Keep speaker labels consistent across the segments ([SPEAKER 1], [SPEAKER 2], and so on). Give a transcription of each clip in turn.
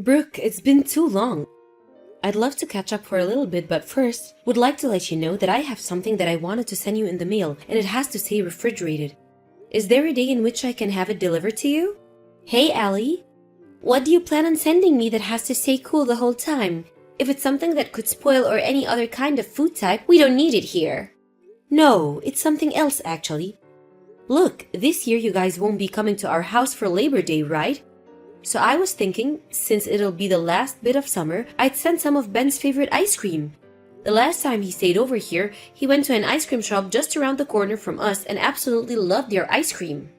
[SPEAKER 1] Brooke, it's been too long. I'd love to catch up for a little bit, but first, would like to let you know that I have something that I wanted to send you in the mail, and it has to stay refrigerated. Is there a day in which I can have it delivered to you? Hey, Allie. What do you plan on sending me that has to stay cool the whole time? If it's something that could spoil or any other kind of food type, we don't need it here. No, it's something else actually. Look, this year you guys won't be coming to our house for Labor Day, right? So I was thinking, since it'll be the last bit of summer, I'd send some of Ben's favorite ice cream. The last time he stayed over here, he went to an ice cream shop just around the corner from us and absolutely loved their ice cream.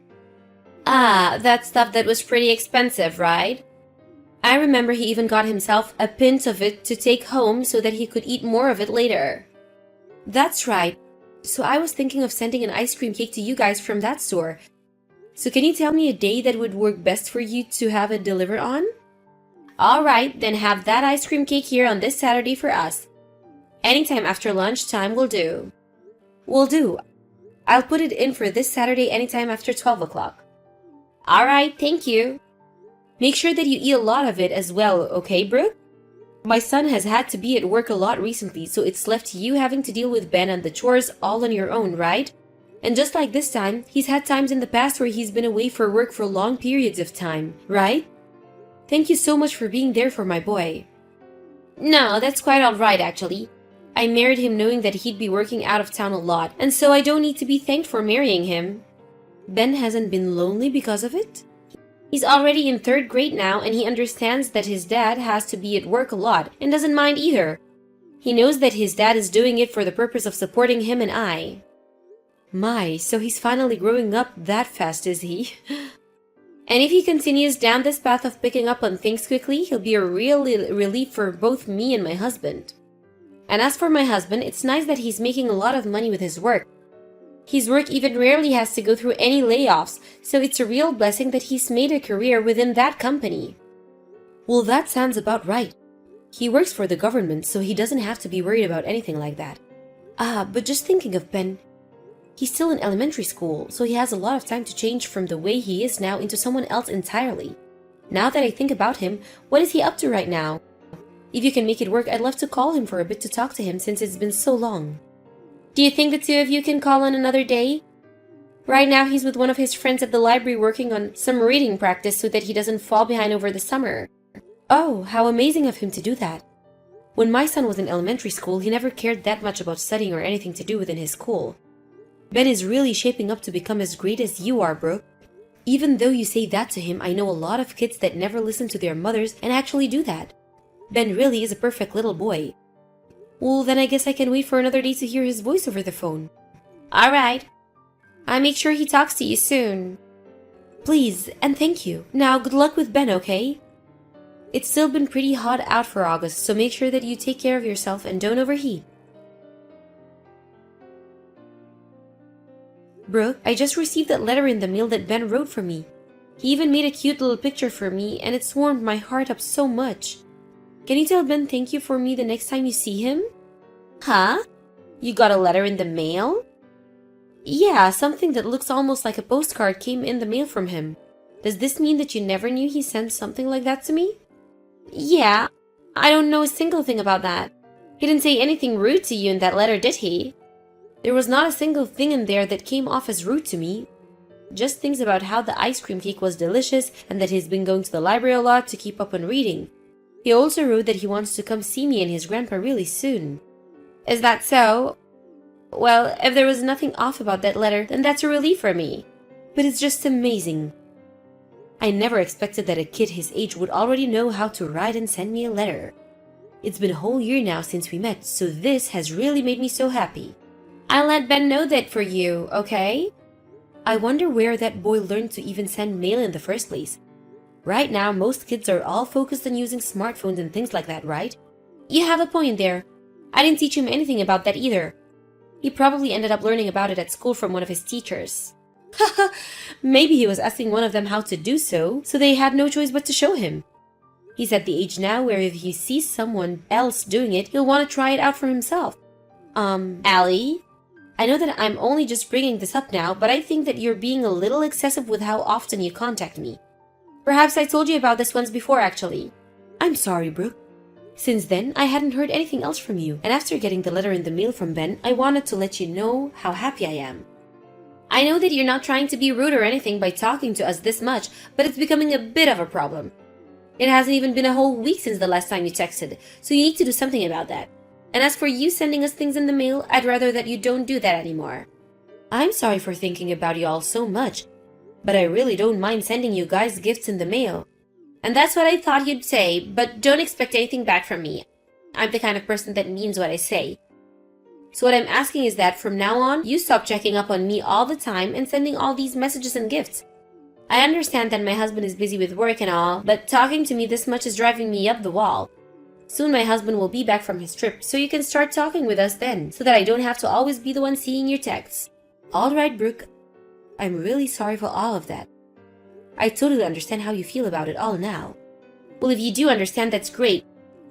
[SPEAKER 1] Ah, that stuff that was pretty expensive, right? I remember he even got himself a pint of it to take home so that he could eat more of it later. That's right. So I was thinking of sending an ice cream cake to you guys from that store. So can you tell me a day that would work best for you to have it delivered on? Alright, then have that ice cream cake here on this Saturday for us. Anytime after lunchtime will do. Will do. I'll put it in for this Saturday anytime after 12 o'clock. Alright, thank you. Make sure that you eat a lot of it as well, okay, Brooke? My son has had to be at work a lot recently, so it's left you having to deal with Ben and the chores all on your own, right? And just like this time, he's had times in the past where he's been away for work for long periods of time, right? Thank you so much for being there for my boy. No, that's quite alright actually. I married him knowing that he'd be working out of town a lot, and so I don't need to be thanked for marrying him. Ben hasn't been lonely because of it? He's already in 3rd grade now, and he understands that his dad has to be at work a lot and doesn't mind either. He knows that his dad is doing it for the purpose of supporting him and I. My, so he's finally growing up that fast, is he? And if he continues down this path of picking up on things quickly, he'll be a real relief for both me and my husband. And as for my husband, it's nice that he's making a lot of money with his work. His work even rarely has to go through any layoffs, so it's a real blessing that he's made a career within that company. Well, that sounds about right. He works for the government, so he doesn't have to be worried about anything like that. But just thinking of Ben, he's still in elementary school, so he has a lot of time to change from the way he is now into someone else entirely. Now that I think about him, what is he up to right now? If you can make it work, I'd love to call him for a bit to talk to him since it's been so long. Do you think the two of you can call on another day? Right now he's with one of his friends at the library working on some reading practice so that he doesn't fall behind over the summer. Oh, how amazing of him to do that. When my son was in elementary school, he never cared that much about studying or anything to do within his school. Ben is really shaping up to become as great as you are, Brooke. Even though you say that to him, I know a lot of kids that never listen to their mothers and actually do that. Ben really is a perfect little boy. Well, then I guess I can wait for another day to hear his voice over the phone. Alright. I'll make sure he talks to you soon. Please, and thank you. Now, good luck with Ben, okay? It's still been pretty hot out for August, so make sure that you take care of yourself and don't overheat. Brooke, I just received that letter in the mail that Ben wrote for me. He even made a cute little picture for me, and it's warmed my heart up so much. Can you tell Ben thank you for me the next time you see him? Huh? You got a letter in the mail? Yeah, something that looks almost like a postcard came in the mail from him. Does this mean that you never knew he sent something like that to me? Yeah, I don't know a single thing about that. He didn't say anything rude to you in that letter, did he? There was not a single thing in there that came off as rude to me. Just things about how the ice cream cake was delicious and that he's been going to the library a lot to keep up on reading. He also wrote that he wants to come see me and his grandpa really soon. Is that so? Well, if there was nothing off about that letter, then that's a relief for me. But it's just amazing. I never expected that a kid his age would already know how to write and send me a letter. It's been a whole year now since we met, so this has really made me so happy. I'll let Ben know that for you, okay? I wonder where that boy learned to even send mail in the first place. Right now, most kids are all focused on using smartphones and things like that, right? You have a point there. I didn't teach him anything about that either. He probably ended up learning about it at school from one of his teachers. Haha, maybe he was asking one of them how to do so they had no choice but to show him. He's at the age now where if he sees someone else doing it, he'll want to try it out for himself. Allie? I know that I'm only just bringing this up now, but I think that you're being a little excessive with how often you contact me. Perhaps I told you about this once before, actually. I'm sorry, Brooke. Since then, I hadn't heard anything else from you, and after getting the letter in the mail from Ben, I wanted to let you know how happy I am. I know that you're not trying to be rude or anything by talking to us this much, but it's becoming a bit of a problem. It hasn't even been a whole week since the last time you texted, so you need to do something about that. And as for you sending us things in the mail, I'd rather that you don't do that anymore. I'm sorry for thinking about you all so much, but I really don't mind sending you guys gifts in the mail. And that's what I thought you'd say, but don't expect anything back from me. I'm the kind of person that means what I say. So what I'm asking is that from now on, you stop checking up on me all the time and sending all these messages and gifts. I understand that my husband is busy with work and all, but talking to me this much is driving me up the wall. Soon my husband will be back from his trip, so you can start talking with us then, so that I don't have to always be the one seeing your texts. All right, Brooke. I'm really sorry for all of that. I totally understand how you feel about it all now. Well, if you do understand, that's great.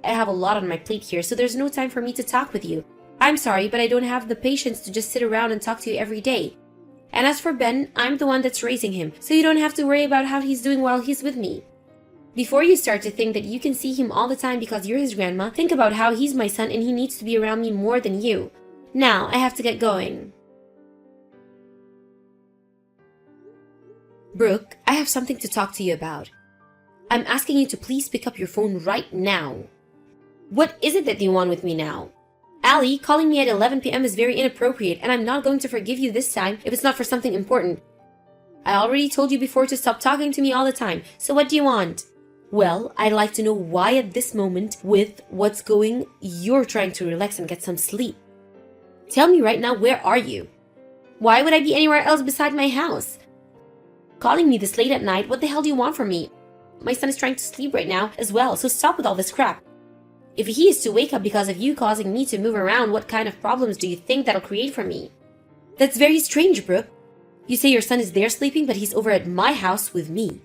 [SPEAKER 1] I have a lot on my plate here, so there's no time for me to talk with you. I'm sorry, but I don't have the patience to just sit around and talk to you every day. And as for Ben, I'm the one that's raising him, so you don't have to worry about how he's doing while he's with me. Before you start to think that you can see him all the time because you're his grandma, think about how he's my son and he needs to be around me more than you. Now, I have to get going. Brooke, I have something to talk to you about. I'm asking you to please pick up your phone right now. What is it that you want with me now? Allie, calling me at 11 p.m. is very inappropriate, and I'm not going to forgive you this time if it's not for something important. I already told you before to stop talking to me all the time, so what do you want? Well, I'd like to know why at this moment, with what's going, you're trying to relax and get some sleep. Tell me right now, where are you? Why would I be anywhere else beside my house? Calling me this late at night, what the hell do you want from me? My son is trying to sleep right now as well, so stop with all this crap. If he is to wake up because of you causing me to move around, what kind of problems do you think that'll create for me? That's very strange, Brooke. You say your son is there sleeping, but he's over at my house with me.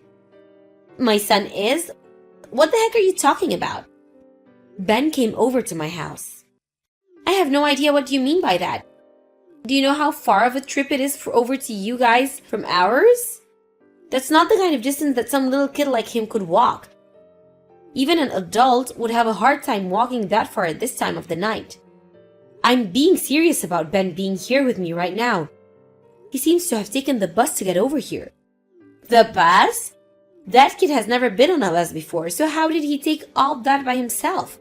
[SPEAKER 1] My son is? What the heck are you talking about? Ben came over to my house. I have no idea what you mean by that. Do you know how far of a trip it is for over to you guys from ours? That's not the kind of distance that some little kid like him could walk. Even an adult would have a hard time walking that far at this time of the night. I'm being serious about Ben being here with me right now. He seems to have taken the bus to get over here. The bus? That kid has never been on a bus before, so how did he take all that by himself?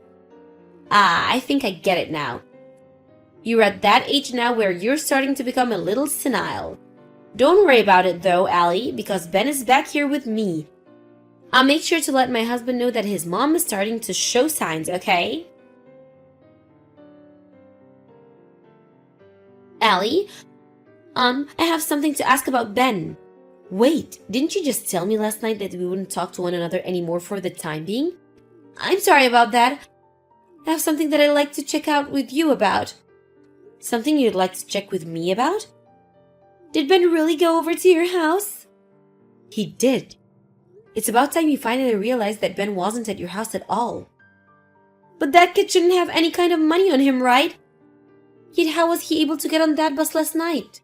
[SPEAKER 1] Ah, I think I get it now. You're at that age now where you're starting to become a little senile. Don't worry about it though, Allie, because Ben is back here with me. I'll make sure to let my husband know that his mom is starting to show signs, okay? Allie, I have something to ask about Ben. Wait, didn't you just tell me last night that we wouldn't talk to one another anymore for the time being? I'm sorry about that. I have something that I'd like to check out with you about. Something you'd like to check with me about? Did Ben really go over to your house? He did. It's about time you finally realized that Ben wasn't at your house at all. But that kid shouldn't have any kind of money on him, right? Yet how was he able to get on that bus last night?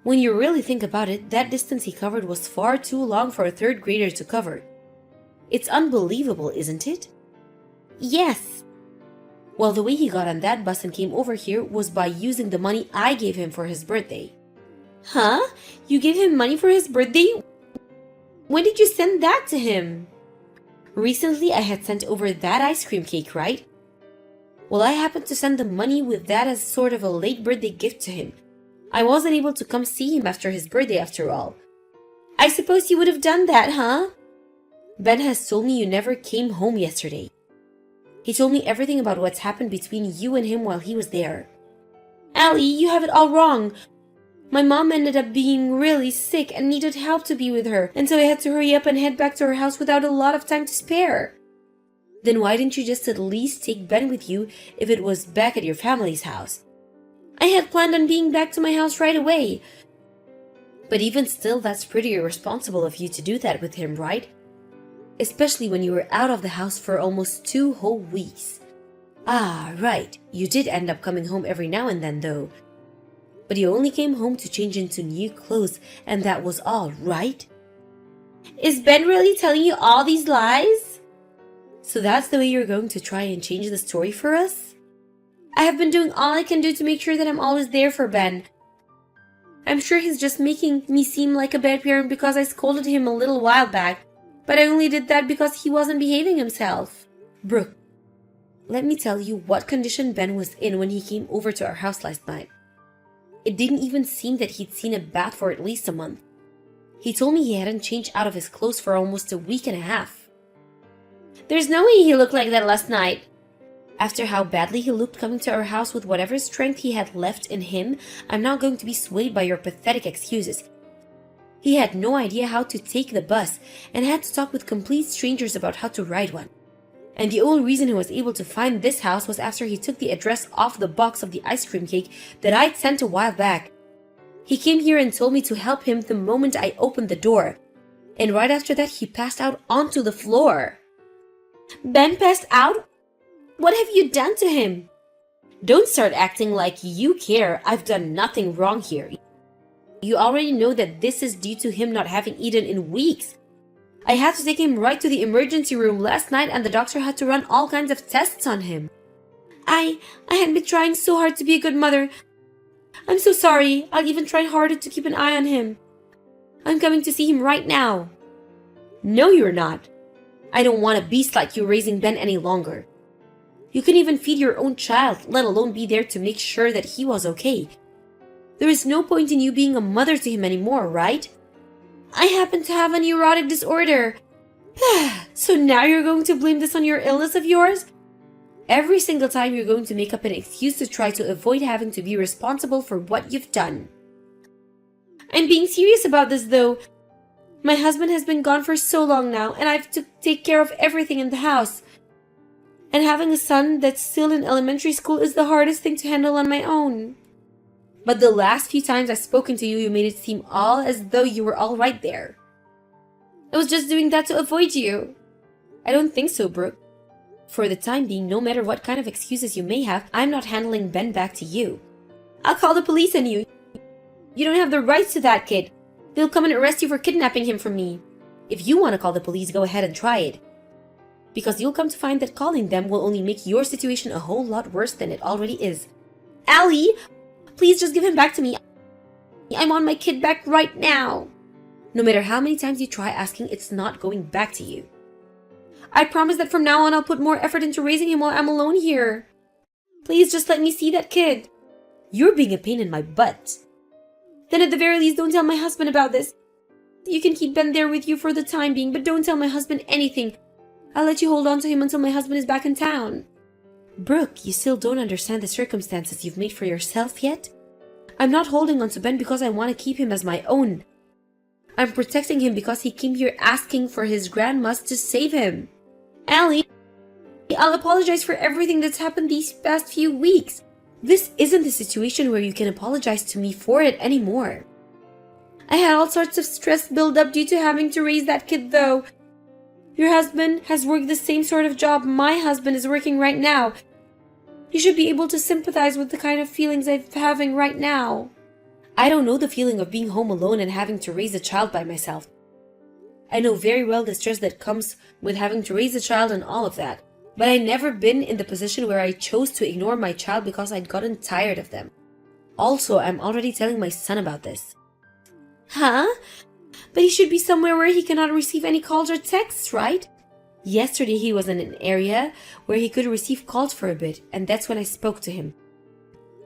[SPEAKER 1] When you really think about it, that distance he covered was far too long for a third grader to cover. It's unbelievable, isn't it? Yes. Well, the way he got on that bus and came over here was by using the money I gave him for his birthday. Huh? You gave him money for his birthday? When did you send that to him? Recently, I had sent over that ice cream cake, right? Well, I happened to send the money with that as sort of a late birthday gift to him. I wasn't able to come see him after his birthday after all. I suppose you would have done that, huh? Ben has told me you never came home yesterday. He told me everything about what's happened between you and him while he was there. Allie, you have it all wrong. My mom ended up being really sick and needed help to be with her, and so I had to hurry up and head back to her house without a lot of time to spare. Then why didn't you just at least take Ben with you if it was back at your family's house? I had planned on being back to my house right away. But even still, that's pretty irresponsible of you to do that with him, right? Especially when you were out of the house for almost 2 whole weeks. Ah, right. You did end up coming home every now and then, though. But you only came home to change into new clothes, and that was all, right? Is Ben really telling you all these lies? So that's the way you're going to try and change the story for us? I have been doing all I can do to make sure that I'm always there for Ben. I'm sure he's just making me seem like a bad parent because I scolded him a little while back, but I only did that because he wasn't behaving himself. Brooke, let me tell you what condition Ben was in when he came over to our house last night. It didn't even seem that he'd seen a bath for at least a month. He told me he hadn't changed out of his clothes for almost a week and a half. There's no way he looked like that last night. After how badly he looked coming to our house with whatever strength he had left in him, I'm not going to be swayed by your pathetic excuses. He had no idea how to take the bus and had to talk with complete strangers about how to ride one. And the only reason he was able to find this house was after he took the address off the box of the ice cream cake that I'd sent a while back. He came here and told me to help him the moment I opened the door. And right after that, he passed out onto the floor. Ben passed out? What have you done to him? Don't start acting like you care. I've done nothing wrong here. You already know that this is due to him not having eaten in weeks. I had to take him right to the emergency room last night and the doctor had to run all kinds of tests on him. I had been trying so hard to be a good mother. I'm so sorry. I'll even try harder to keep an eye on him. I'm coming to see him right now. No, you're not. I don't want a beast like you raising Ben any longer. You couldn't even feed your own child, let alone be there to make sure that he was okay. There is no point in you being a mother to him anymore, right? I happen to have a neurotic disorder. So now you're going to blame this on your illness of yours? Every single time you're going to make up an excuse to try to avoid having to be responsible for what you've done. I'm being serious about this though. My husband has been gone for so long now, and I've to take care of everything in the house. And having a son that's still in elementary school is the hardest thing to handle on my own. But the last few times I've spoken to you, you made it seem all as though you were all right there. I was just doing that to avoid you. I don't think so, Brooke. For the time being, no matter what kind of excuses you may have, I'm not handling Ben back to you. I'll call the police on you. You don't have the rights to that kid. They'll come and arrest you for kidnapping him from me. If you want to call the police, go ahead and try it. Because you'll come to find that calling them will only make your situation a whole lot worse than it already is. Allie, please just give him back to me. I want my kid back right now. No matter how many times you try asking, it's not going back to you. I promise that from now on I'll put more effort into raising him while I'm alone here. Please just let me see that kid. You're being a pain in my butt. Then at the very least, don't tell my husband about this. You can keep Ben there with you for the time being, but don't tell my husband anything. I'll let you hold on to him until my husband is back in town. Brooke, you still don't understand the circumstances you've made for yourself yet? I'm not holding on to Ben because I want to keep him as my own. I'm protecting him because he came here asking for his grandmas to save him. Allie, I'll apologize for everything that's happened these past few weeks. This isn't the situation where you can apologize to me for it anymore. I had all sorts of stress build up due to having to raise that kid though. Your husband has worked the same sort of job my husband is working right now. You should be able to sympathize with the kind of feelings I'm having right now. I don't know the feeling of being home alone and having to raise a child by myself. I know very well the stress that comes with having to raise a child and all of that. But I've never been in the position where I chose to ignore my child because I'd gotten tired of them. Also, I'm already telling my son about this. Huh? But he should be somewhere where he cannot receive any calls or texts, right? Yesterday he was in an area where he could receive calls for a bit, and that's when I spoke to him.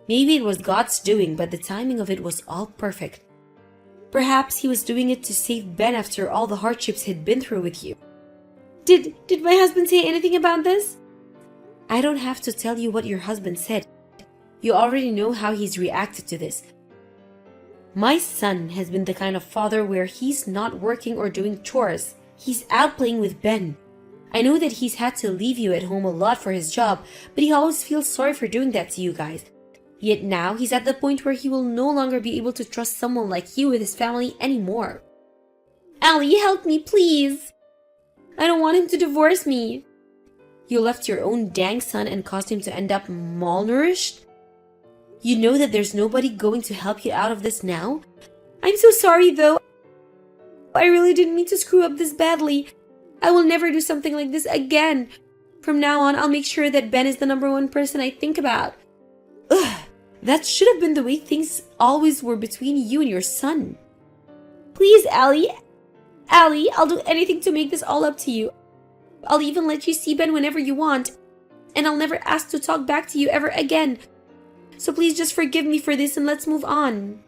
[SPEAKER 1] Maybe it was God's doing, but the timing of it was all perfect. Perhaps he was doing it to save Ben after all the hardships he'd been through with you. Did my husband say anything about this? I don't have to tell you what your husband said. You already know how he's reacted to this. My son has been the kind of father where he's not working or doing chores. He's out playing with Ben. I know that he's had to leave you at home a lot for his job, but he always feels sorry for doing that to you guys. Yet now he's at the point where he will no longer be able to trust someone like you with his family anymore. Allie, help me, please. I don't want him to divorce me. You left your own dang son and caused him to end up malnourished? You know that there's nobody going to help you out of this now? I'm so sorry though. I really didn't mean to screw up this badly. I will never do something like this again. From now on, I'll make sure that Ben is the number one person I think about. Ugh, that should have been the way things always were between you and your son. Please, Allie. Allie, I'll do anything to make this all up to you. I'll even let you see Ben whenever you want. And I'll never ask to talk back to you ever again. So please just forgive me for this and let's move on.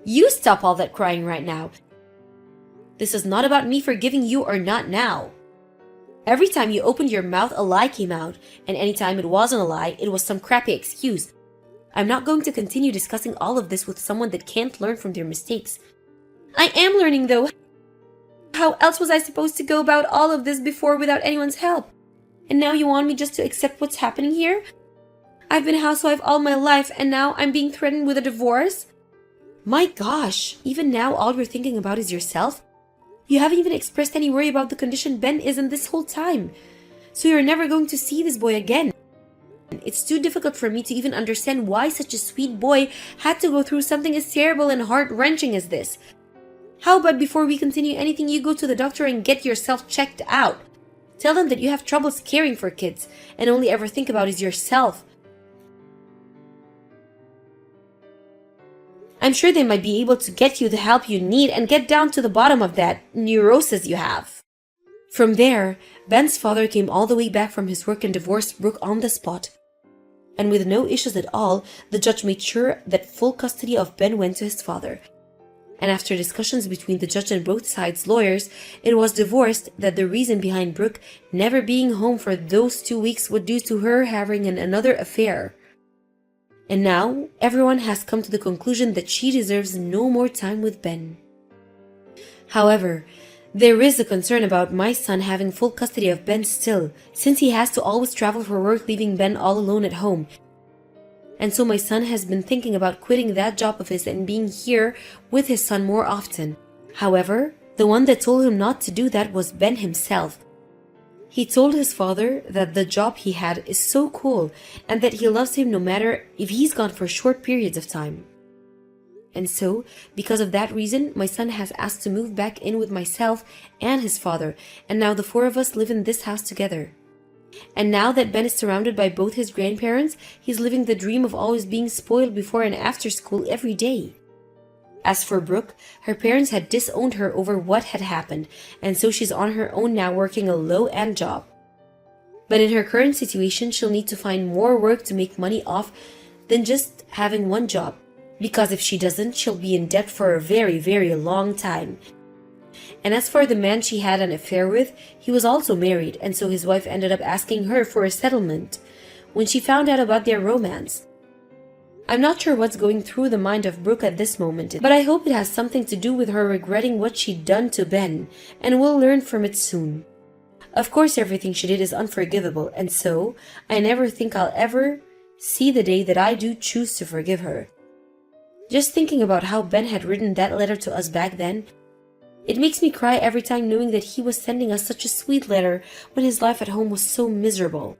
[SPEAKER 1] You stop all that crying right now. This is not about me forgiving you or not now. Every time you opened your mouth, a lie came out. And anytime it wasn't a lie, it was some crappy excuse. I'm not going to continue discussing all of this with someone that can't learn from their mistakes. I am learning though. How else was I supposed to go about all of this before without anyone's help? And now you want me just to accept what's happening here? I've been a housewife all my life and now I'm being threatened with a divorce? My gosh, even now all you're thinking about is yourself? You haven't even expressed any worry about the condition Ben is in this whole time. So you're never going to see this boy again. It's too difficult for me to even understand why such a sweet boy had to go through something as terrible and heart-wrenching as this. How about before we continue anything, you go to the doctor and get yourself checked out? Tell them that you have troubles caring for kids and only ever think about is yourself. I'm sure they might be able to get you the help you need and get down to the bottom of that neurosis you have. From there, Ben's father came all the way back from his work and divorced Brooke on the spot. And with no issues at all, the judge made sure that full custody of Ben went to his father. And after discussions between the judge and both sides' lawyers, it was divorced that the reason behind Brooke never being home for those 2 weeks was due to her having another affair. And now, everyone has come to the conclusion that she deserves no more time with Ben. However, there is a concern about my son having full custody of Ben still, since he has to always travel for work, leaving Ben all alone at home. And so my son has been thinking about quitting that job of his and being here with his son more often. However, the one that told him not to do that was Ben himself. He told his father that the job he had is so cool and that he loves him no matter if he's gone for short periods of time. And so, because of that reason, my son has asked to move back in with myself and his father, and now the four of us live in this house together. And now that Ben is surrounded by both his grandparents, he's living the dream of always being spoiled before and after school every day. As for Brooke, her parents had disowned her over what had happened, and so she's on her own now working a low-end job. But in her current situation, she'll need to find more work to make money off than just having one job, because if she doesn't, she'll be in debt for a very, very long time. And as for the man she had an affair with, he was also married, and so his wife ended up asking her for a settlement when she found out about their romance. I'm not sure what's going through the mind of Brooke at this moment, but I hope it has something to do with her regretting what she'd done to Ben, and we'll learn from it soon. Of course, everything she did is unforgivable, and so I never think I'll ever see the day that I do choose to forgive her. Just thinking about how Ben had written that letter to us back then, it makes me cry every time knowing that he was sending us such a sweet letter when his life at home was so miserable.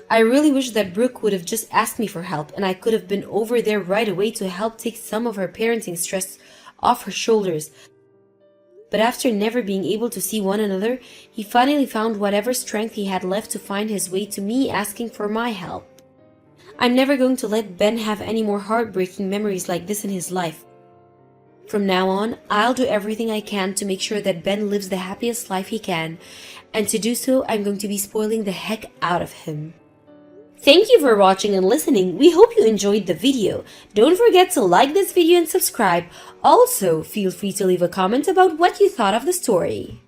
[SPEAKER 1] I really wish that Brooke would have just asked me for help and I could have been over there right away to help take some of her parenting stress off her shoulders. But after never being able to see one another, he finally found whatever strength he had left to find his way to me asking for my help. I'm never going to let Ben have any more heartbreaking memories like this in his life. From now on, I'll do everything I can to make sure that Ben lives the happiest life he can, and to do so, I'm going to be spoiling the heck out of him. Thank you for watching and listening. We hope you enjoyed the video. Don't forget to like this video and subscribe. Also, feel free to leave a comment about what you thought of the story.